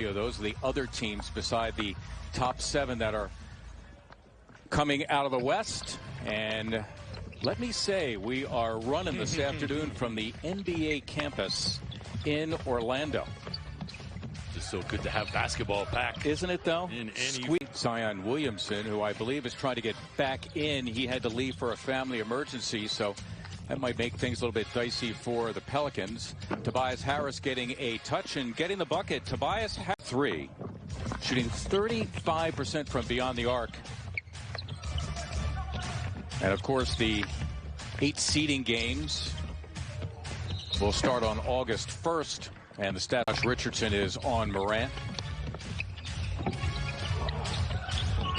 Antonio. Those are the other teams beside the top 7 that are coming out of the West. And let me say, we are running this afternoon from the NBA campus in Orlando. Just so good to have basketball back. Isn't it, though? In any... Zion Williamson, who I believe is trying to get back in. He had to leave for a family emergency, so that might make things a little bit dicey for the Pelicans. Tobias Harris getting a touch and getting the bucket. Tobias Harris, 3, shooting 35% from beyond the arc. And, of course, the 8 seeding games will start on August 1st. And the stat, Richardson is on Morant.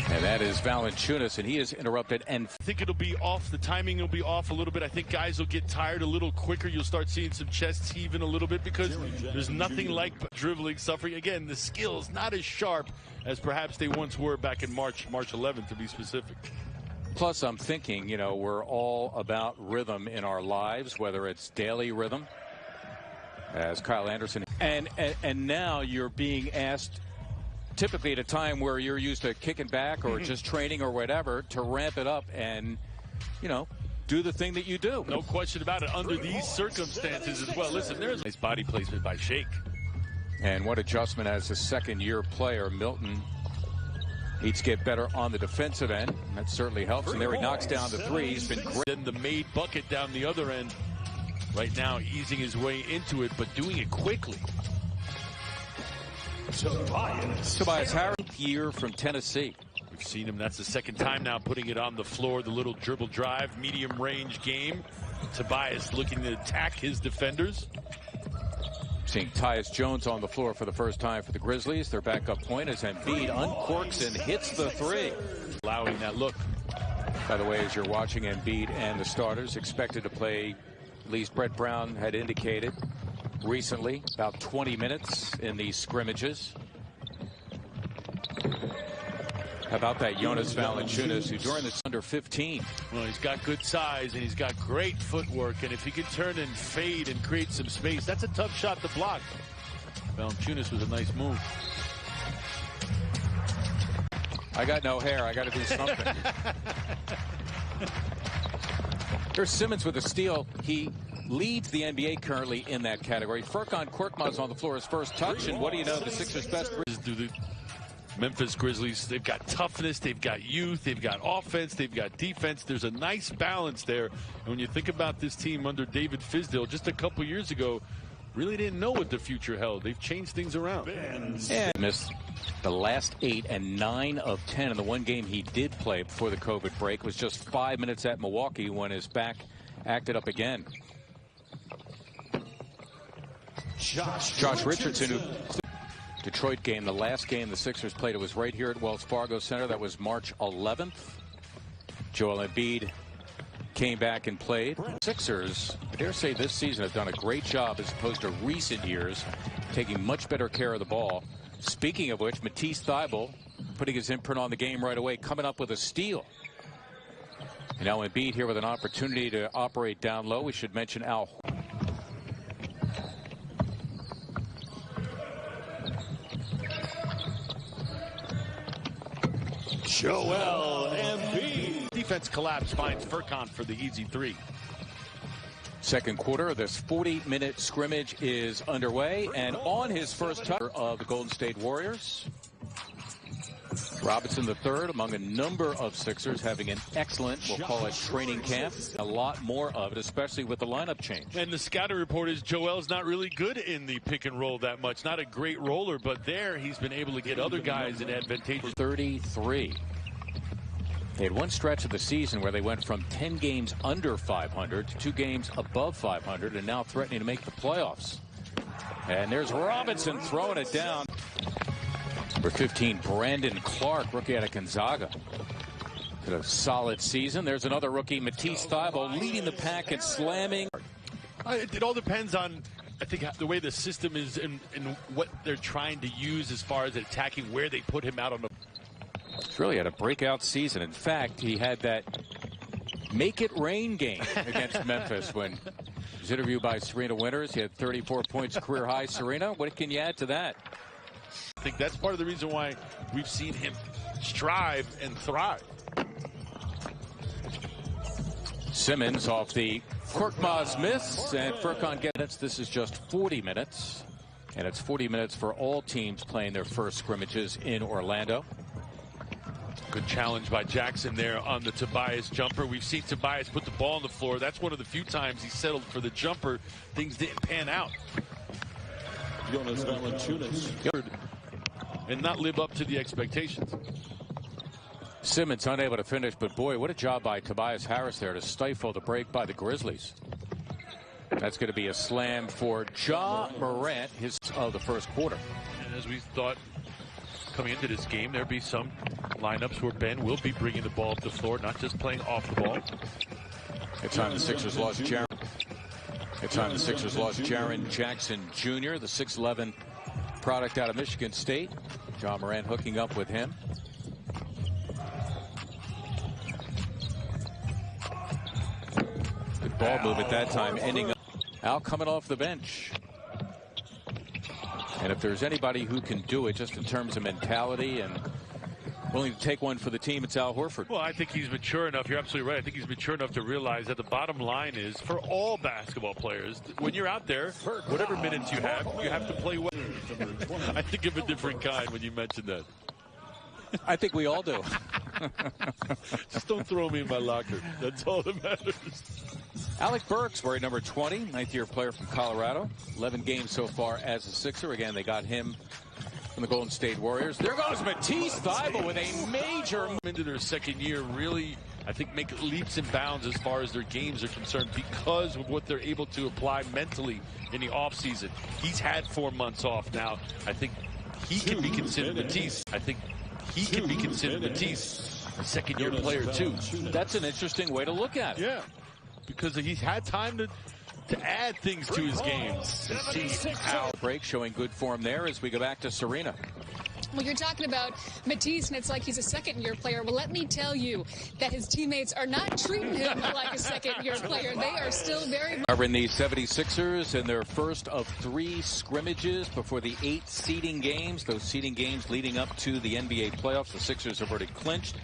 And that is Valanciunas, and he is interrupted. And I think it'll be off. The timing will be off a little bit. I think guys will get tired a little quicker. You'll start seeing some chests heaving a little bit because there's nothing like dribbling, suffering. Again, the skills not as sharp as perhaps they once were back in March 11th, to be specific. Plus, I'm thinking, you know, we're all about rhythm in our lives, whether it's daily rhythm, as Kyle Anderson. And now you're being asked, typically at a time where you're used to kicking back or just training or whatever, to ramp it up and, you know, do the thing that you do. No question about it under these circumstances as well. Listen, there's nice body placement by Shake. And what adjustment as a second-year player. Milton needs to get better on the defensive end. That certainly helps. And there he knocks down the 3. He's been great. Then the made bucket down the other end. Right now, easing his way into it, but doing it quickly. Tobias Harris, year from Tennessee. We've seen him. That's the second time now putting it on the floor. The little dribble drive, medium range game. Tobias looking to attack his defenders. Seeing Tyus Jones on the floor for the first time for the Grizzlies. Their backup point as Embiid uncorks and hits the 3. Allowing that look. By the way, as you're watching, Embiid and the starters expected to play, at least Brett Brown had indicated recently, about 20 minutes in these scrimmages. How about that Jonas Valanciunas, who during this under 15. Well, he's got good size and he's got great footwork, and if he can turn and fade and create some space, that's a tough shot to block. Valanciunas was a nice move. I got no hair. I got to do something. Here's Simmons with a steal. He leads the NBA currently in that category. Furkan Korkmaz on the floor, his first touch, and what do you know, the Sixers' best. Do the Memphis Grizzlies, they've got toughness, they've got youth, they've got offense, they've got defense. There's a nice balance there. And when you think about this team under David Fizdale just a couple years ago, really didn't know what the future held. They've changed things around. And missed the last 8 and 9 of 10 in the one game he did play before the COVID break. It was just 5 minutes at Milwaukee when his back acted up again. Josh Richardson, who Detroit game, the last game the Sixers played, it was right here at Wells Fargo Center. That was March 11th. Joel Embiid came back and played. Sixers, I dare say this season, have done a great job as opposed to recent years, taking much better care of the ball. Speaking of which, Matisse Thybulle putting his imprint on the game right away, coming up with a steal. And now Embiid here with an opportunity to operate down low. We should mention Al. Joel Embiid. Defense collapse finds Furkan for the easy 3. Second quarter, this 40-minute scrimmage is underway, and on his first touch of the Golden State Warriors, Robinson III, among a number of Sixers, having an excellent, we'll call it, training camp. A lot more of it, especially with the lineup change. And the scouting report is Joel's not really good in the pick and roll that much. Not a great roller, but there he's been able to get other guys in advantageous. 33. They had one stretch of the season where they went from 10 games under 500 to 2 games above 500, and now threatening to make the playoffs. And there's Robinson throwing it down. Number 15, Brandon Clark, rookie out of Gonzaga. Had a solid season. There's another rookie, Matisse Thybulle, leading the pack and slamming. It all depends on, I think, the way the system is and what they're trying to use as far as attacking, where they put him out on the. He's really had a breakout season. In fact, he had that make it rain game against Memphis when he was interviewed by Serena Winters. He had 34 points, career high. Serena, what can you add to that? I think that's part of the reason why we've seen him strive and thrive. Simmons off the Korkmaz miss, and Furkan gets this is just 40 minutes, and it's 40 minutes for all teams playing their first scrimmages in Orlando. Good challenge by Jackson there on the Tobias jumper. We've seen Tobias put the ball on the floor. That's one of the few times he settled for the jumper. Things didn't pan out. Jonas Valanciunas. And not live up to the expectations. Simmons unable to finish, but boy, what a job by Tobias Harris there to stifle the break by the Grizzlies. That's going to be a slam for Ja Morant, his of the first quarter. And as we thought coming into this game, there'd be some lineups where Ben will be bringing the ball up the floor, not just playing off the ball. It's time the Sixers lost Jaren. It's time the Sixers lost Jaren Jackson Jr., the 6'11 product out of Michigan State. Ja Morant hooking up with him. Good ball move at that time, ending up Al coming off the bench. And if there's anybody who can do it just in terms of mentality and willing to take one for the team, it's Al Horford. Well, I think he's mature enough. You're absolutely right. I think he's mature enough to realize that the bottom line is for all basketball players, when you're out there, whatever minutes you have to play well. I think of a different kind when you mentioned that. I think we all do. Just don't throw me in my locker. That's all that matters. Alec Burks wearing number 20, ninth-year player from Colorado. 11 games so far as a Sixer. Again, they got him from the Golden State Warriors. There goes Matisse Thybulle with a major into their second year, really, I think, make leaps and bounds as far as their games are concerned because of what they're able to apply mentally in the offseason. He's had 4 months off now. I think he can be considered Matisse. I think he can be considered Matisse, a second-year player, too. That's an interesting way to look at it. Yeah, because he's had time to add things to his game. Break showing good form there as we go back to Serena. Well, you're talking about Matisse, and it's like he's a second-year player. Well, let me tell you that his teammates are not treating him like a second-year player. They are still very... Are in the 76ers in their first of 3 scrimmages before the 8 seeding games. Those seeding games leading up to the NBA playoffs. The Sixers have already clinched.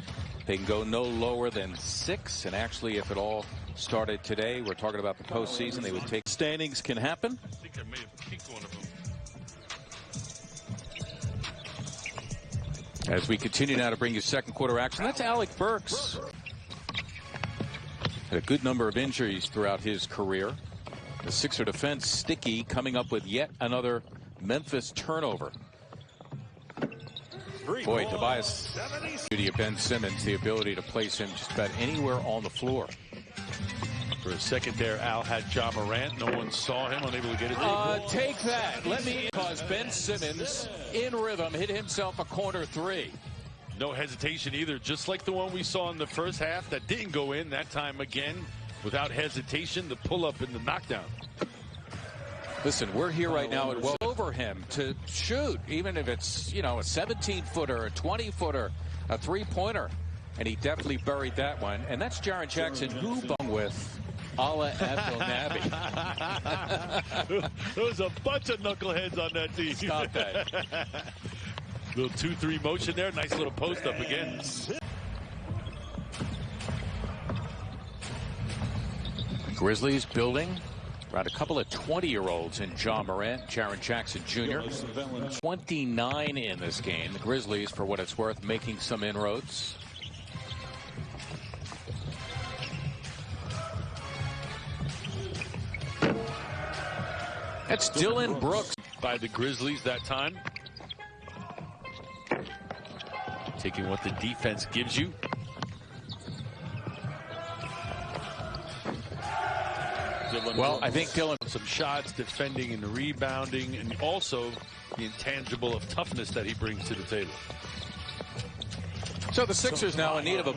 They can go no lower than 6, and actually, if it all started today, we're talking about the postseason, they would take standings can happen. I think I may have kicked one of them. As we continue now to bring you second quarter action, that's Alec Burks. Had a good number of injuries throughout his career. The Sixer defense sticky, coming up with yet another Memphis turnover. Boy, Tobias, beauty of Ben Simmons, the ability to place him just about anywhere on the floor. For a second there, Al had Ja Morant. No one saw him, unable to get it. Take that. Let me cause Ben Simmons in rhythm hit himself a corner 3. No hesitation either, just like the one we saw in the first half that didn't go in. That time again, without hesitation, the pull-up and the knockdown. Listen, we're here right now at well over him to shoot, even if it's, you know, a 17-footer, a 20-footer, a 3-pointer. And he definitely buried that one. And that's Jaren Jackson, who bung with Allah Abdel Nabi. There was a bunch of knuckleheads on that team. Stop that. Little 2-3 motion there. Nice little post up again. Grizzlies building around a couple of 20-year-olds in Ja Morant, Jaren Jackson Jr. 29 in this game. The Grizzlies, for what it's worth, making some inroads. That's Dylan Brooks by the Grizzlies that time. Taking what the defense gives you. Well, I think Dylan, some shots, defending and rebounding, and also the intangible of toughness that he brings to the table. So the Sixers now in need of a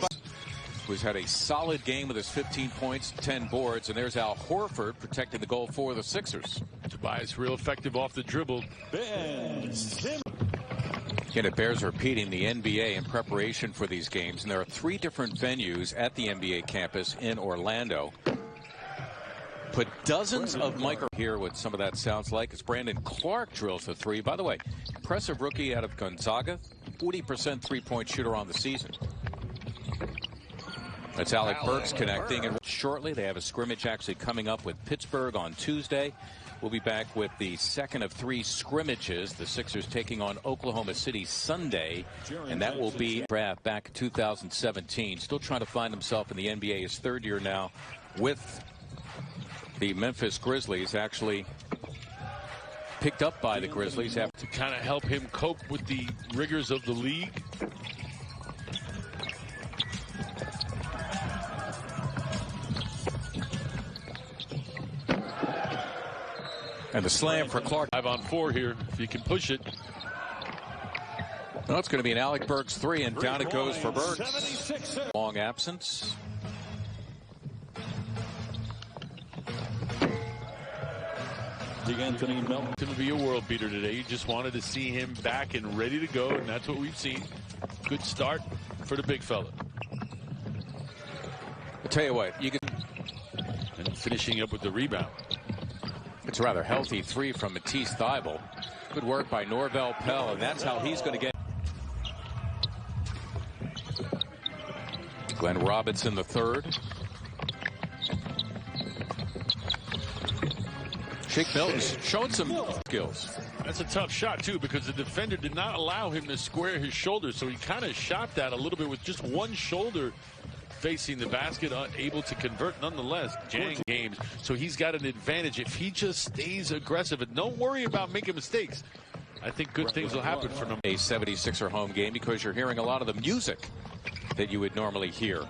who's had a solid game with his 15 points, 10 boards, and there's Al Horford protecting the goal for the Sixers. Tobias real effective off the dribble. Again, it bears repeating the NBA in preparation for these games, and there are 3 different venues at the NBA campus in Orlando. put dozens of micro here. What some of that sounds like is Brandon Clark drills the three. By the way, impressive rookie out of Gonzaga, 40% three-point shooter on the season. That's Alec Burks connecting, and shortly they have a scrimmage actually coming up with Pittsburgh on Tuesday. We'll be back with the second of three scrimmages. The Sixers taking on Oklahoma City Sunday, and that will be draft back in 2017. Still trying to find himself in the NBA. His third year now with the Memphis Grizzlies, actually picked up by the Grizzlies to kind of help him cope with the rigors of the league. And the slam for Clark. 5 on 4 here, if you can push it. Well, it's going to be an Alec Burks three, and down it goes for Burks. Long absence. Going to be a world beater today. You just wanted to see him back and ready to go, and that's what we've seen. Good start for the big fella. I'll tell you what, you can. And finishing up with the rebound. It's a rather healthy three from Matisse Thybulle. Good work by Norvel Pell, and that's how he's going to get. Glenn Robinson the third. Shake Milton's showing some skills. That's a tough shot, too, because the defender did not allow him to square his shoulder, so he kind of shot that a little bit with just one shoulder facing the basket, able to convert nonetheless. Games, so he's got an advantage if he just stays aggressive. And don't worry about making mistakes. I think good things will happen for him. A 76er home game, because you're hearing a lot of the music that you would normally hear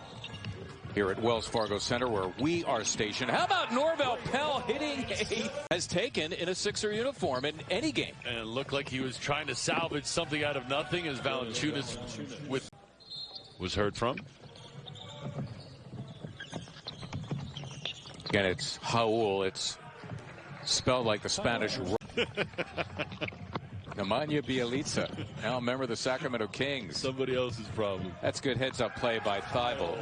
here at Wells Fargo Center, where we are stationed. How about Norvel Pell hitting has taken in a Sixer uniform in any game? And it looked like he was trying to salvage something out of nothing, as Valanciunas was heard from. Again, it's Raul. It's spelled like the Spanish. Nemanja Bjelica, now a member of the Sacramento Kings. Somebody else's problem. That's good heads-up play by Thybulle.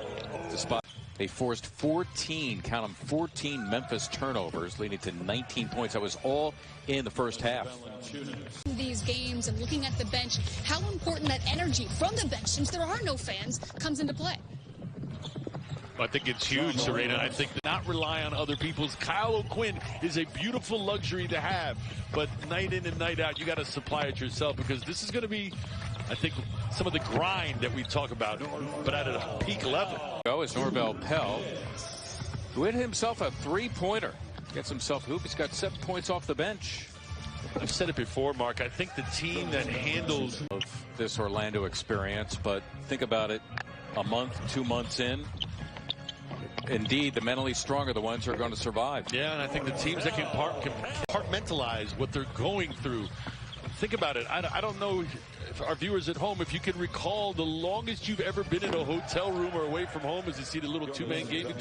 They forced 14, count them, 14 Memphis turnovers, leading to 19 points. That was all in the first half. These games and looking at the bench, how important that energy from the bench, since there are no fans, comes into play. I think it's huge, Serena. I think not rely on other people's. Kyle O'Quinn is a beautiful luxury to have, but night in and night out, you got to supply it yourself, because this is going to be, I think, some of the grind that we talk about, but at a peak level. Is Norvel Pell, who hit himself a three-pointer. Gets himself hoop. He's got 7 points off the bench. I've said it before, Mark. I think the team that handles of this Orlando experience, but think about it, a month, 2 months in. Indeed, the mentally strong are the ones who are going to survive. Yeah, and I think the teams that can compartmentalize what they're going through. Think about it. I don't know, if our viewers at home, if you can recall the longest you've ever been in a hotel room or away from home as you see the little two-man game.